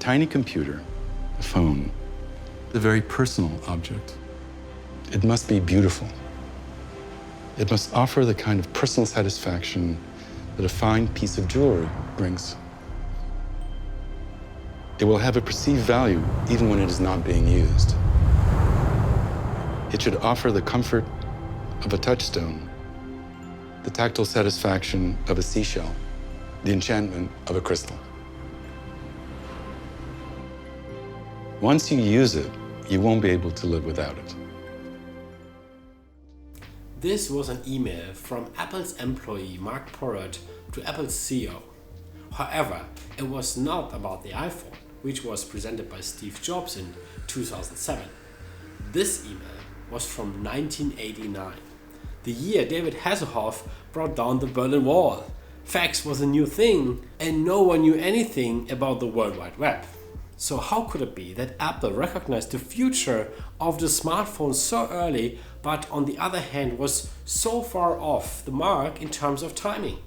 tiny computer, a phone, a very personal object. It must be beautiful. It must offer the kind of personal satisfaction that a fine piece of jewelry brings. It will have a perceived value even when it is not being used. It should offer the comfort of a touchstone, the tactile satisfaction of a seashell, the enchantment of a crystal. Once you use it, you won't be able to live without it. This was an email from Apple's employee Mark Porrett to Apple's CEO. However, it was not about the iPhone, which was presented by Steve Jobs in 2007. This email was from 1989, the year David Hasselhoff brought down the Berlin Wall. Fax was a new thing, and no one knew anything about the World Wide Web. So how could it be that Apple recognized the future of the smartphone so early, but on the other hand was so far off the mark in terms of timing?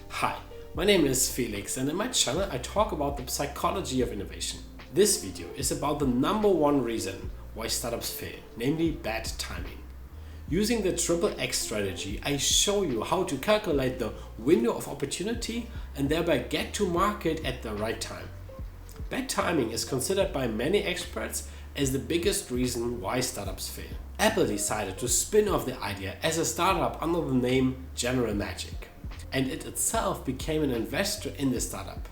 Hi, my name is Felix, and in my channel I talk about the psychology of innovation. This video is about the #1 reason why startups fail, namely bad timing. Using the XXX strategy, I show you how to calculate the window of opportunity and thereby get to market at the right time. Bad timing is considered by many experts as the biggest reason why startups fail. Apple decided to spin off the idea as a startup under the name General Magic, and it itself became an investor in the startup.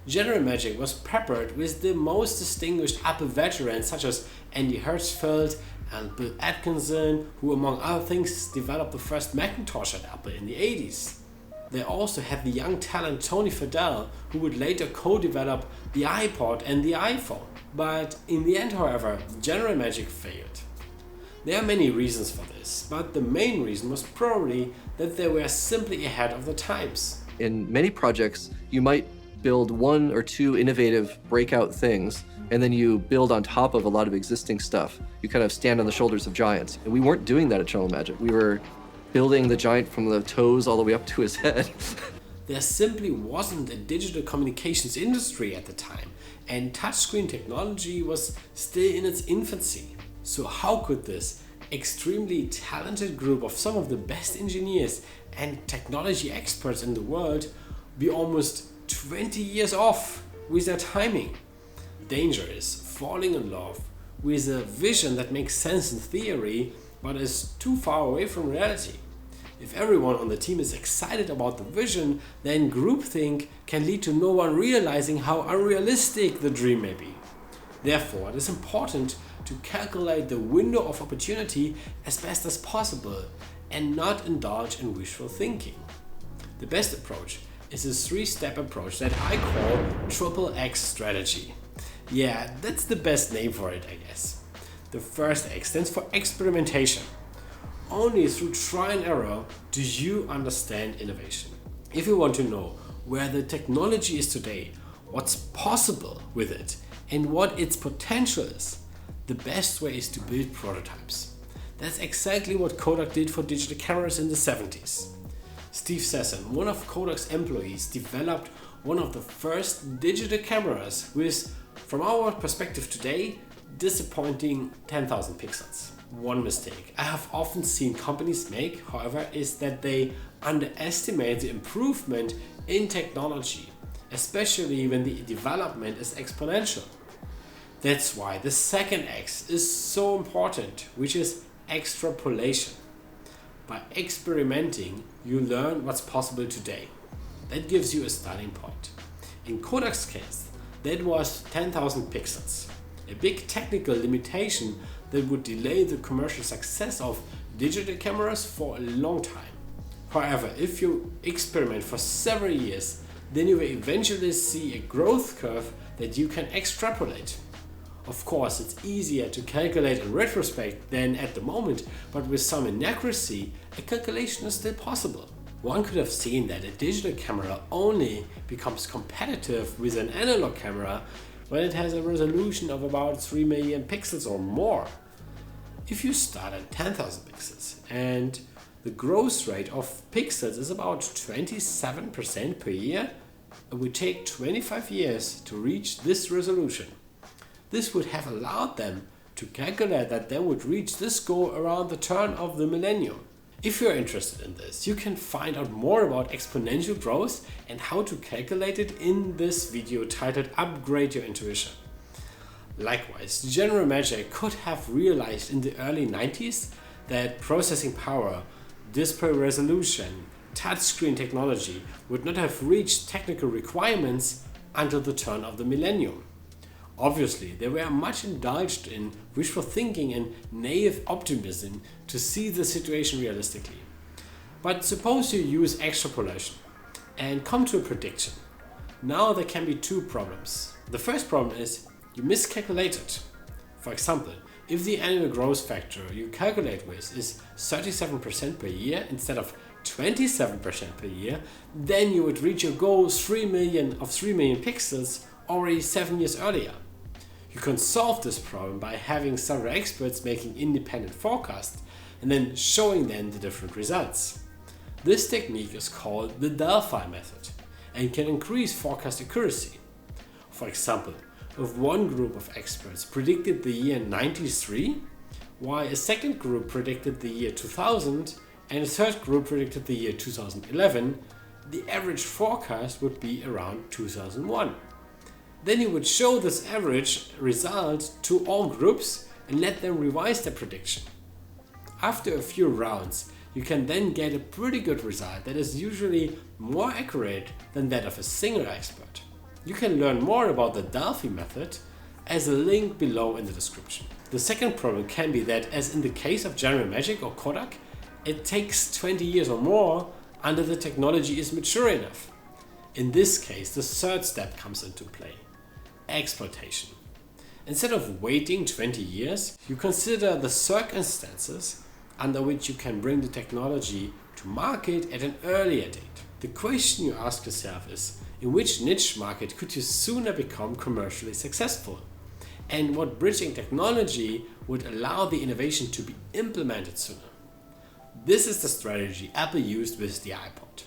General Magic was peppered with the most distinguished Apple veterans such as Andy Hertzfeld and Bill Atkinson, who among other things developed the first Macintosh at Apple in the 80s. They also had the young talent Tony Fadell, who would later co-develop the iPod and the iPhone. But in the end, however, General Magic failed. There are many reasons for this, but the main reason was probably that they were simply ahead of the times. In many projects, you might build one or two innovative breakout things, and then you build on top of a lot of existing stuff. You kind of stand on the shoulders of giants. And we weren't doing that at General Magic. We were building the giant from the toes all the way up to his head. There simply wasn't a digital communications industry at the time, and touchscreen technology was still in its infancy. So how could this extremely talented group of some of the best engineers and technology experts in the world be almost 20 years off with their timing? Danger is falling in love with a vision that makes sense in theory but is too far away from reality. If everyone on the team is excited about the vision, then groupthink can lead to no one realizing how unrealistic the dream may be. Therefore, it is important to calculate the window of opportunity as best as possible and not indulge in wishful thinking. The best approach is a 3-step approach that I call XXX strategy. Yeah, that's the best name for it, I guess. The first X stands for experimentation. Only through try and error do you understand innovation. If you want to know where the technology is today, what's possible with it, and what its potential is, the best way is to build prototypes. That's exactly what Kodak did for digital cameras in the 70s. Steve Sasson, one of Kodak's employees, developed one of the first digital cameras with, from our perspective today, disappointing 10,000 pixels. One mistake I have often seen companies make, however, is that they underestimate the improvement in technology, especially when the development is exponential. That's why the second X is so important, which is extrapolation. By experimenting, you learn what's possible today. That gives you a starting point. In Kodak's case, that was 10,000 pixels, a big technical limitation that would delay the commercial success of digital cameras for a long time. However, if you experiment for several years, then you will eventually see a growth curve that you can extrapolate. Of course, it's easier to calculate in retrospect than at the moment, but with some inaccuracy, a calculation is still possible. One could have seen that a digital camera only becomes competitive with an analog camera when it has a resolution of about 3 million pixels or more. If you start at 10,000 pixels and the growth rate of pixels is about 27% per year, It would take 25 years to reach this resolution. This would have allowed them to calculate that they would reach this goal around the turn of the millennium. If you're interested in this, you can find out more about exponential growth and how to calculate it in this video titled Upgrade Your Intuition. Likewise, General Magic could have realized in the early 90s that processing power, display resolution, touchscreen technology would not have reached technical requirements until the turn of the millennium. Obviously, they were much indulged in wishful thinking and naive optimism to see the situation realistically. But suppose you use extrapolation and come to a prediction. Now there can be two problems. The first problem is you miscalculated. For example, if the annual growth factor you calculate with is 37% per year instead of 27% per year, then you would reach your goal 3 million pixels already 7 years earlier. You can solve this problem by having several experts making independent forecasts and then showing them the different results. This technique is called the Delphi Method and can increase forecast accuracy. For example, if one group of experts predicted the year 93, while a second group predicted the year 2000 and a third group predicted the year 2011, the average forecast would be around 2001. Then you would show this average result to all groups and let them revise their prediction. After a few rounds, you can then get a pretty good result that is usually more accurate than that of a single expert. You can learn more about the Delphi method as a link below in the description. The second problem can be that, as in the case of General Magic or Kodak, it takes 20 years or more until the technology is mature enough. In this case, the third step comes into play: exploitation. Instead of waiting 20 years, you consider the circumstances under which you can bring the technology to market at an earlier date. The question you ask yourself is, in which niche market could you sooner become commercially successful? And what bridging technology would allow the innovation to be implemented sooner? This is the strategy Apple used with the iPod.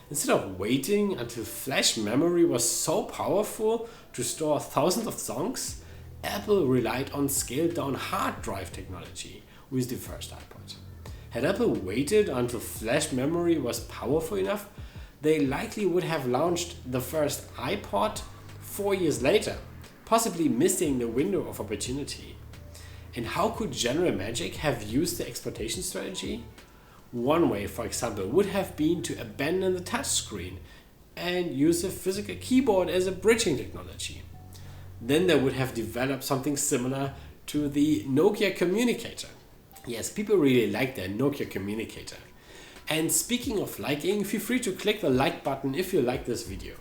Instead of waiting until flash memory was so powerful to store thousands of songs, Apple relied on scaled-down hard drive technology with the first iPod. Had Apple waited until flash memory was powerful enough, they likely would have launched the first iPod 4 years later, possibly missing the window of opportunity. And how could General Magic have used the exploitation strategy? One way, for example, would have been to abandon the touchscreen and use a physical keyboard as a bridging technology. Then they would have developed something similar to the Nokia communicator. Yes, people really like their Nokia communicator. And speaking of liking, feel free to click the like button if you like this video.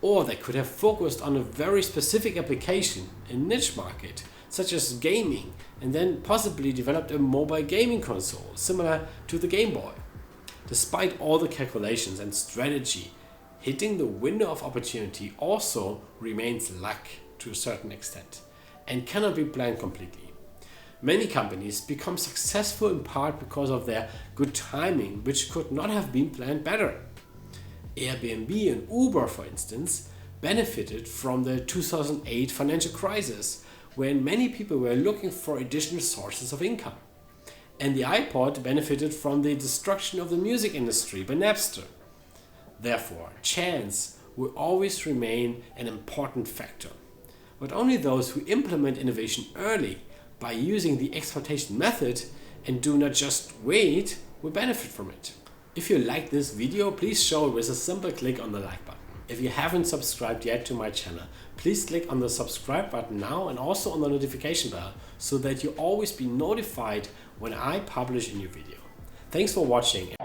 Or they could have focused on a very specific application, a niche market, such as gaming, and then possibly developed a mobile gaming console similar to the Game Boy. Despite all the calculations and strategy, hitting the window of opportunity also remains luck to a certain extent and cannot be planned completely. Many companies become successful in part because of their good timing, which could not have been planned better. Airbnb and Uber, for instance, benefited from the 2008 financial crisis, when many people were looking for additional sources of income. And the iPod benefited from the destruction of the music industry by Napster. Therefore, chance will always remain an important factor. But only those who implement innovation early by using the exploitation method and do not just wait will benefit from it. If you like this video, please show it with a simple click on the like button. If you haven't subscribed yet to my channel, please click on the subscribe button now and also on the notification bell so that you always be notified when I publish a new video. Thanks for watching,